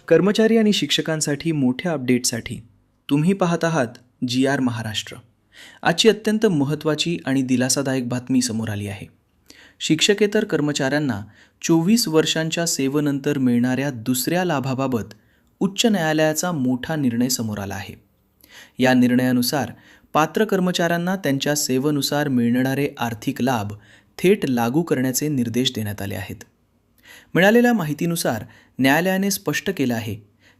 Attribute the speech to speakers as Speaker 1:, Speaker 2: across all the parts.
Speaker 1: कर्मचारी आणि शिक्षकांसाठी मोठ्या अपडेटसाठी तुम्ही पाहत आहात GR महाराष्ट्र। आजची अत्यंत महत्त्वाची आणि दिलासादायक बातमी समोर आली आहे। शिक्षकेतर कर्मचाऱ्यांना 24 वर्षांच्या सेवेनंतर मिळणाऱ्या दुसऱ्या लाभाबाबत उच्च न्यायालयाचा मोठा निर्णय समोर आला आहे। या निर्णयानुसार पात्र कर्मचाऱ्यांना त्यांच्या सेवेनुसार मिळणारे आर्थिक लाभ थेट लागू करण्याचे निर्देश देण्यात आले आहेत। मिळालेल्या माहितीनुसार न्यायालयाने स्पष्ट केलं आहे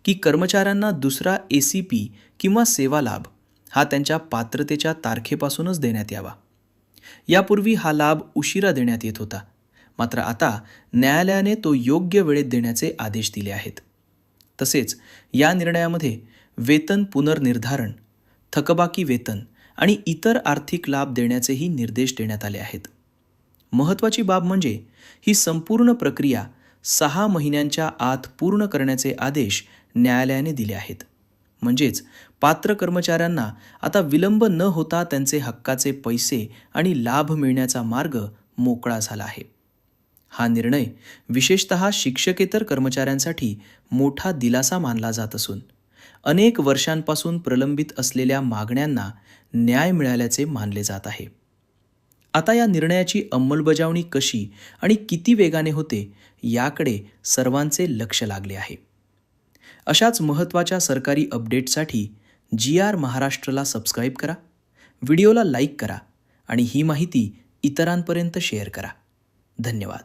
Speaker 1: की कर्मचाऱ्यांना दुसरा ACP किंवा सेवा लाभ हा त्यांच्या पात्रतेच्या तारखेपासूनच देण्यात यावा। यापूर्वी हा लाभ उशिरा देण्यात येत होता, मात्र आता न्यायालयाने तो योग्य वेळेत देण्याचे आदेश दिले आहेत। तसेच या निर्णयामध्ये वेतन पुनर्निर्धारण, थकबाकी वेतन आणि इतर आर्थिक लाभ देण्याचेही निर्देश देण्यात आले आहेत। महत्त्वाची बाब म्हणजे ही संपूर्ण प्रक्रिया 6 महिन्यांच्या आत पूर्ण करण्याचे आदेश न्यायालयाने दिले आहेत। म्हणजेच पात्र कर्मचाऱ्यांना आता विलंब न होता त्यांचे हक्काचे पैसे आणि लाभ मिळण्याचा मार्ग मोकळा झाला आहे। हा निर्णय विशेषतः शिक्षकेतर कर्मचाऱ्यांसाठी मोठा दिलासा मानला जात असून अनेक वर्षांपासून प्रलंबित असलेल्या मागण्यांना न्याय मिळाल्याचे मानले जात आहे। आता या निर्णयाची अंमलबजावणी कशी आणि किती वेगाने होते याकडे सर्वांचे लक्ष लागले आहे। अशाच महत्त्वाच्या सरकारी अपडेट्ससाठी GR महाराष्ट्रला सबस्क्राईब करा, व्हिडिओला लाईक करा आणि ही माहिती इतरांपर्यंत शेअर करा। धन्यवाद।